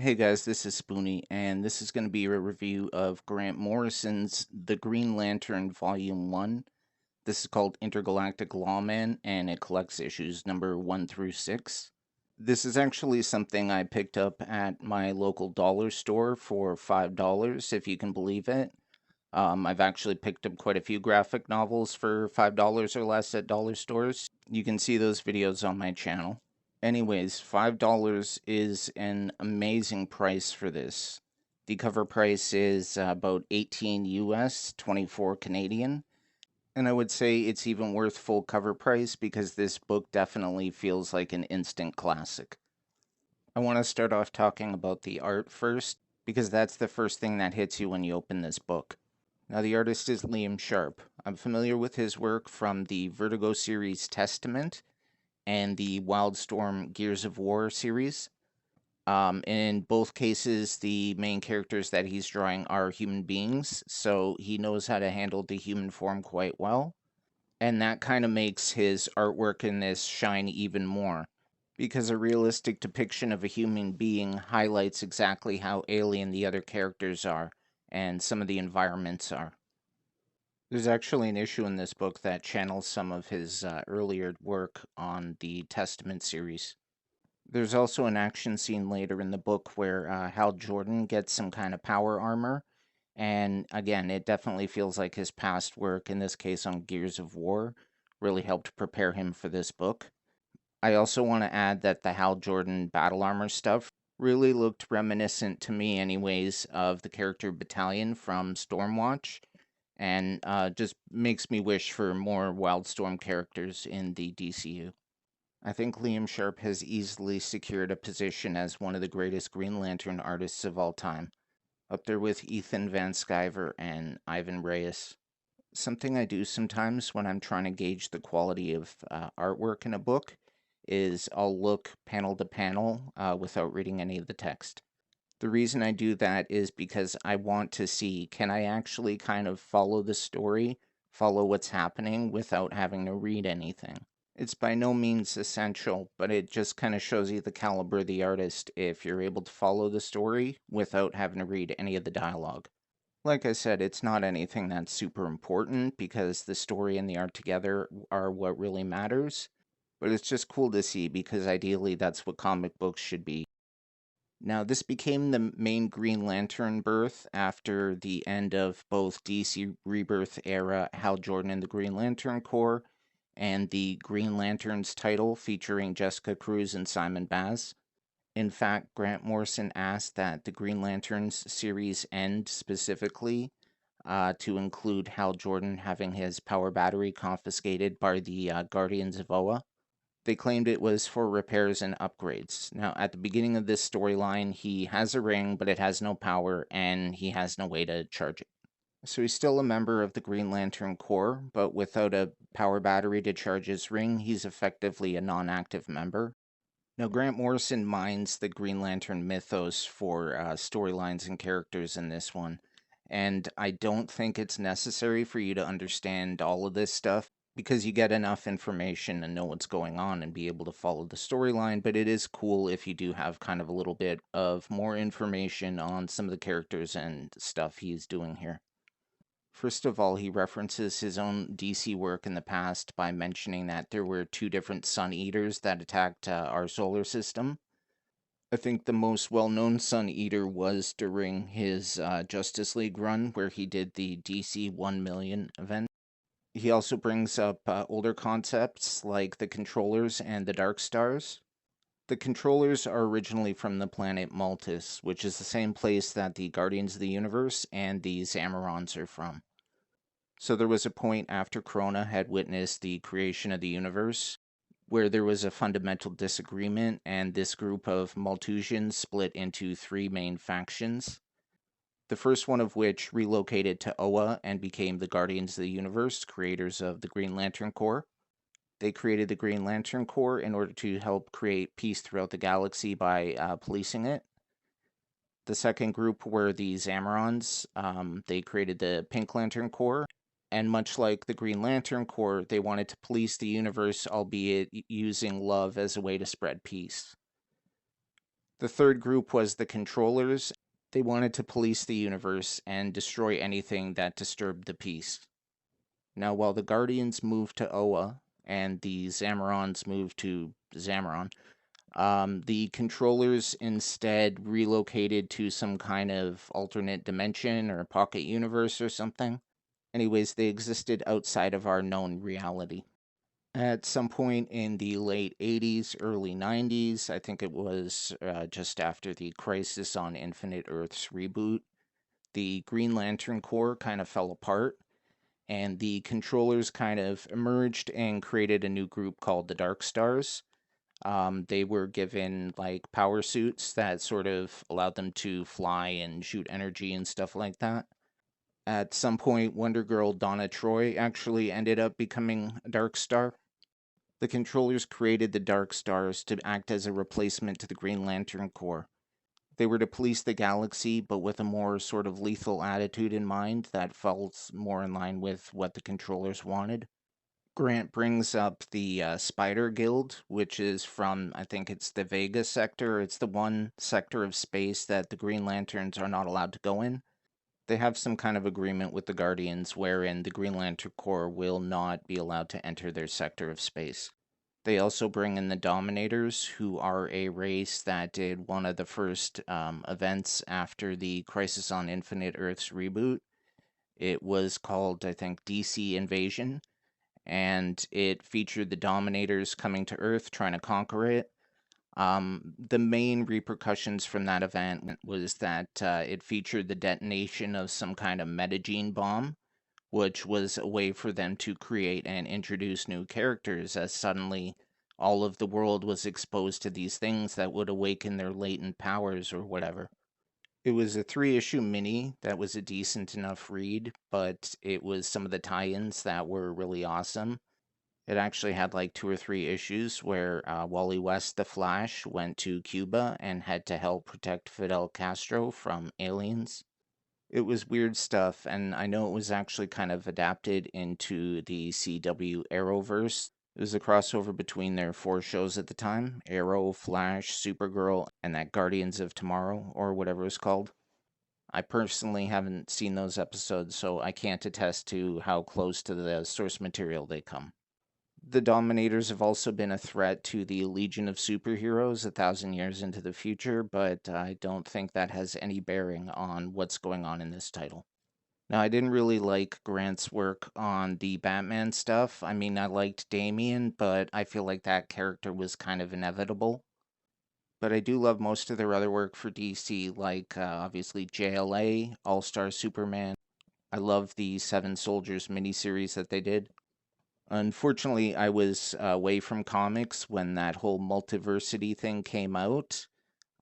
Hey guys, this is Spoonie, and this is going to be a review of Grant Morrison's The Green Lantern Volume 1. This is called Intergalactic Lawman, and it collects issues number 1 through 6. This is actually something I picked up at my local dollar store for $5, if you can believe it. I've actually picked up quite a few graphic novels for $5 or less at dollar stores. You can see those videos on my channel. Anyways, $5 is an amazing price for this. The cover price is about 18 US, 24 Canadian. And I would say it's even worth full cover price because this book definitely feels like an instant classic. I want to start off talking about the art first because that's the first thing that hits you when you open this book. Now, the artist is Liam Sharp. I'm familiar with his work from the Vertigo series Testament and the Wildstorm Gears of War series. In both cases, the main characters that he's drawing are human beings, so he knows how to handle the human form quite well. And that kind of makes his artwork in this shine even more, because a realistic depiction of a human being highlights exactly how alien the other characters are, and some of the environments are. There's actually an issue in this book that channels some of his earlier work on the Testament series. There's also an action scene later in the book where Hal Jordan gets some kind of power armor. And again, it definitely feels like his past work, in this case on Gears of War, really helped prepare him for this book. I also want to add that the Hal Jordan battle armor stuff really looked reminiscent to me, anyways, of the character Battalion from Stormwatch, and just makes me wish for more Wildstorm characters in the DCU. I think Liam Sharp has easily secured a position as one of the greatest Green Lantern artists of all time, up there with Ethan Van Sciver and Ivan Reyes. Something I do sometimes when I'm trying to gauge the quality of artwork in a book is I'll look panel to panel without reading any of the text. The reason I do that is because I want to see, can I actually kind of follow the story, follow what's happening without having to read anything? It's by no means essential, but it just kind of shows you the caliber of the artist if you're able to follow the story without having to read any of the dialogue. Like I said, it's not anything that's super important because the story and the art together are what really matters, but it's just cool to see because ideally that's what comic books should be. Now, this became the main Green Lantern birth after the end of both DC Rebirth era Hal Jordan and the Green Lantern Corps and the Green Lanterns title featuring Jessica Cruz and Simon Baz. In fact, Grant Morrison asked that the Green Lanterns series end specifically to include Hal Jordan having his power battery confiscated by the Guardians of Oa. They claimed it was for repairs and upgrades. Now, at the beginning of this storyline, he has a ring, but it has no power, and he has no way to charge it. So he's still a member of the Green Lantern Corps, but without a power battery to charge his ring, he's effectively a non-active member. Now, Grant Morrison mines the Green Lantern mythos for storylines and characters in this one, and I don't think it's necessary for you to understand all of this stuff because you get enough information and know what's going on and be able to follow the storyline, but it is cool if you do have kind of a little bit of more information on some of the characters and stuff he's doing here. First of all, he references his own DC work in the past by mentioning that there were two different Sun Eaters that attacked our solar system. I think the most well-known Sun Eater was during his Justice League run, where he did the DC 1 million event. He also brings up older concepts like the Controllers and the Dark Stars. The Controllers are originally from the planet Maltus, which is the same place that the Guardians of the Universe and the Zamarons are from. So there was a point after Corona had witnessed the creation of the universe where there was a fundamental disagreement, and this group of Malthusians split into three main factions. The first one of which relocated to Oa and became the Guardians of the Universe, creators of the Green Lantern Corps. They created the Green Lantern Corps in order to help create peace throughout the galaxy by policing it. The second group were the Zamarons. They created the Pink Lantern Corps, and much like the Green Lantern Corps, they wanted to police the universe, albeit using love as a way to spread peace. The third group was the controllers. They wanted to police the universe and destroy anything that disturbed the peace. Now, while the Guardians moved to Oa and the Zamarons moved to Zamaron, the controllers instead relocated to some kind of alternate dimension or pocket universe or something. Anyways, they existed outside of our known reality. At some point in the late 80s, early 90s, I think it was just after the Crisis on Infinite Earths reboot, the Green Lantern Corps kind of fell apart, and the controllers kind of emerged and created a new group called the Dark Stars. They were given like power suits that sort of allowed them to fly and shoot energy and stuff like that. At some point, Wonder Girl Donna Troy actually ended up becoming a Dark Star. The controllers created the Dark Stars to act as a replacement to the Green Lantern Corps. They were to police the galaxy, but with a more sort of lethal attitude in mind that felt more in line with what the controllers wanted. Grant brings up the Spider Guild, which is from, I think it's the Vega sector. It's the one sector of space that the Green Lanterns are not allowed to go in. They have some kind of agreement with the Guardians wherein the Green Lantern Corps will not be allowed to enter their sector of space. They also bring in the Dominators, who are a race that did one of the first events after the Crisis on Infinite Earths reboot. It was called, I think, DC Invasion, and it featured the Dominators coming to Earth trying to conquer it. The main repercussions from that event was that it featured the detonation of some kind of metagene bomb, which was a way for them to create and introduce new characters, as suddenly all of the world was exposed to these things that would awaken their latent powers or whatever. It was a 3-issue mini that was a decent enough read, but it was some of the tie-ins that were really awesome. It actually had like 2 or 3 issues where Wally West, the Flash, went to Cuba and had to help protect Fidel Castro from aliens. It was weird stuff, and I know it was actually kind of adapted into the CW Arrowverse. It was a crossover between their 4 shows at the time: Arrow, Flash, Supergirl, and that Guardians of Tomorrow, or whatever it was called. I personally haven't seen those episodes, so I can't attest to how close to the source material they come. The Dominators have also been a threat to the Legion of Superheroes 1,000 years into the future, but I don't think that has any bearing on what's going on in this title. Now, I didn't really like Grant's work on the Batman stuff. I mean, I liked Damian, but I feel like that character was kind of inevitable. But I do love most of their other work for DC, like obviously JLA, All Star Superman. I love the Seven Soldiers miniseries that they did. Unfortunately, I was away from comics when that whole multiversity thing came out.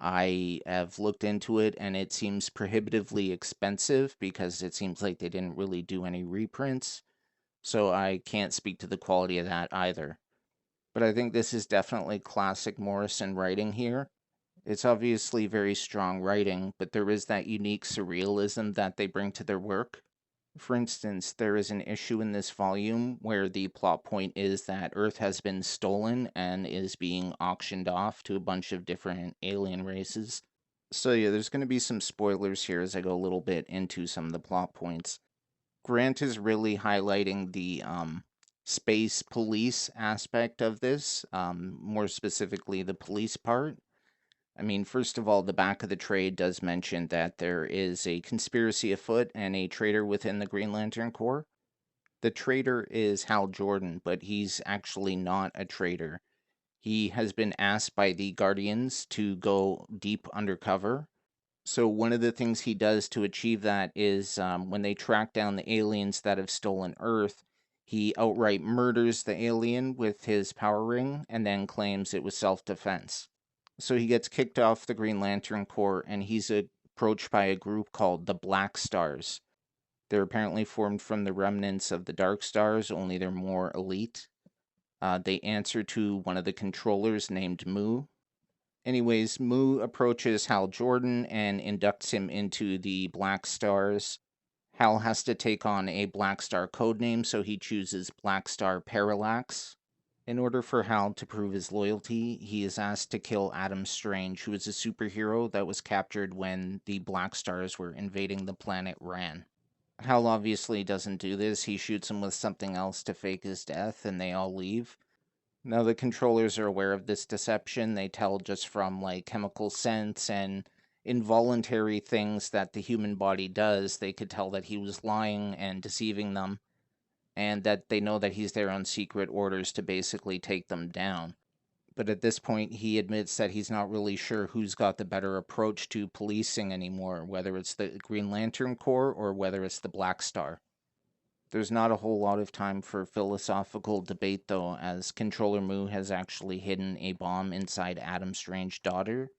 I have looked into it and it seems prohibitively expensive because it seems like they didn't really do any reprints. So I can't speak to the quality of that either. But I think this is definitely classic Morrison writing here. It's obviously very strong writing, but there is that unique surrealism that they bring to their work. For instance, there is an issue in this volume where the plot point is that Earth has been stolen and is being auctioned off to a bunch of different alien races. So, yeah, there's going to be some spoilers here as I go a little bit into some of the plot points. Grant is really highlighting the space police aspect of this, more specifically the police part. I mean, first of all, the back of the trade does mention that there is a conspiracy afoot and a traitor within the Green Lantern Corps. The traitor is Hal Jordan, but he's actually not a traitor. He has been asked by the Guardians to go deep undercover. So, one of the things he does to achieve that is when they track down the aliens that have stolen Earth, he outright murders the alien with his power ring and then claims it was self defense. So he gets kicked off the Green Lantern Corps and he's approached by a group called the Black Stars. They're apparently formed from the remnants of the Dark Stars, only they're more elite. They answer to one of the controllers named Mu. Anyways, Mu approaches Hal Jordan and inducts him into the Black Stars. Hal has to take on a Black Star codename, so he chooses Black Star Parallax. In order for Hal to prove his loyalty, he is asked to kill Adam Strange, who is a superhero that was captured when the Black Stars were invading the planet Rann. Hal obviously doesn't do this. He shoots him with something else to fake his death, and they all leave. Now, the controllers are aware of this deception. They tell just from like chemical sense and involuntary things that the human body does. They could tell that he was lying and deceiving them, and that they know that he's there on secret orders to basically take them down. But at this point, he admits that he's not really sure who's got the better approach to policing anymore, whether it's the Green Lantern Corps or whether it's the Black Star. There's not a whole lot of time for philosophical debate, though, as Controller Mu has actually hidden a bomb inside Adam Strange's daughter.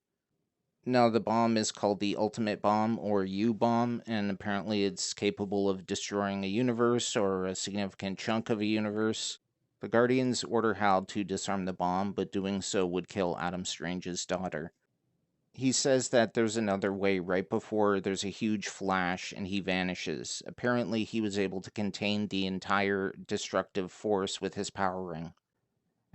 Now, the bomb is called the Ultimate Bomb, or U-Bomb, and apparently it's capable of destroying a universe or a significant chunk of a universe. The Guardians order Hal to disarm the bomb, but doing so would kill Adam Strange's daughter. He says that there's another way right before there's a huge flash and he vanishes. Apparently, he was able to contain the entire destructive force with his power ring.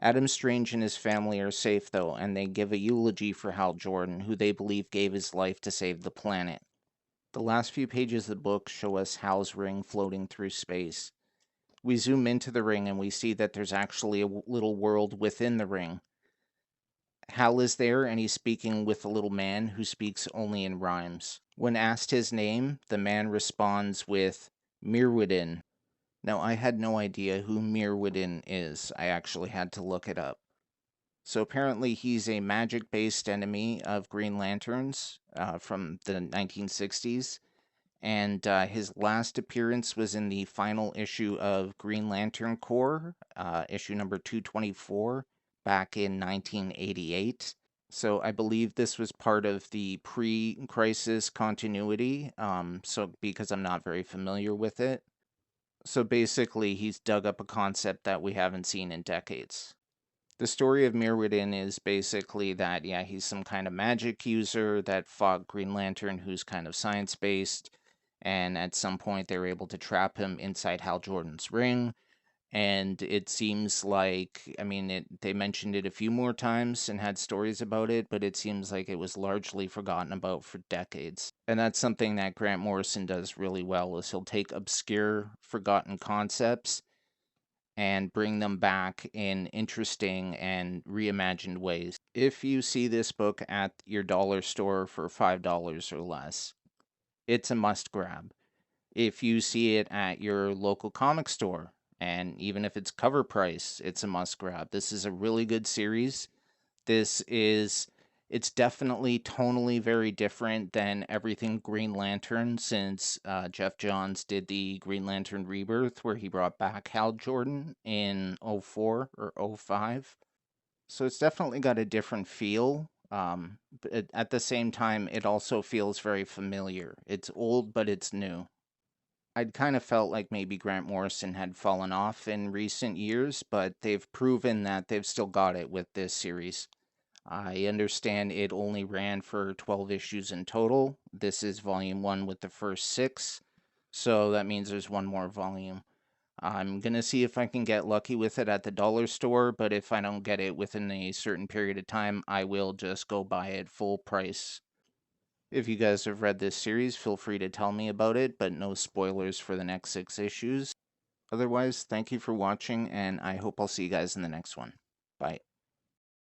Adam Strange and his family are safe, though, and they give a eulogy for Hal Jordan, who they believe gave his life to save the planet. The last few pages of the book show us Hal's ring floating through space. We zoom into the ring and we see that there's actually a little world within the ring. Hal is there and he's speaking with a little man who speaks only in rhymes. When asked his name, the man responds with Mirwidin. Now, I had no idea who Mirwidin is. I actually had to look it up. So apparently he's a magic-based enemy of Green Lanterns from the 1960s. And his last appearance was in the final issue of Green Lantern Corps, issue number 224, back in 1988. So I believe this was part of the pre-crisis continuity, because I'm not very familiar with it. So basically, he's dug up a concept that we haven't seen in decades. The story of Mirwidin is basically that, yeah, he's some kind of magic user that fought Green Lantern, who's kind of science-based, and at some point they were able to trap him inside Hal Jordan's ring, and it seems like, they mentioned it a few more times and had stories about it, but it seems like it was largely forgotten about for decades. And that's something that Grant Morrison does really well, is he'll take obscure, forgotten concepts and bring them back in interesting and reimagined ways. If you see this book at your dollar store for $5 or less, it's a must grab. If you see it at your local comic store, and even if it's cover price, it's a must grab. This is a really good series. It's definitely tonally very different than everything Green Lantern, since Jeff Johns did the Green Lantern Rebirth, where he brought back Hal Jordan in 04 or 05. So it's definitely got a different feel. But at the same time, it also feels very familiar. It's old, but it's new. I'd kind of felt like maybe Grant Morrison had fallen off in recent years, but they've proven that they've still got it with this series. I understand it only ran for 12 issues in total. This is volume 1 with the first 6, so that means there's one more volume. I'm going to see if I can get lucky with it at the dollar store, but if I don't get it within a certain period of time, I will just go buy it full price. If you guys have read this series, feel free to tell me about it, but no spoilers for the next 6 issues. Otherwise, thank you for watching, and I hope I'll see you guys in the next one. Bye.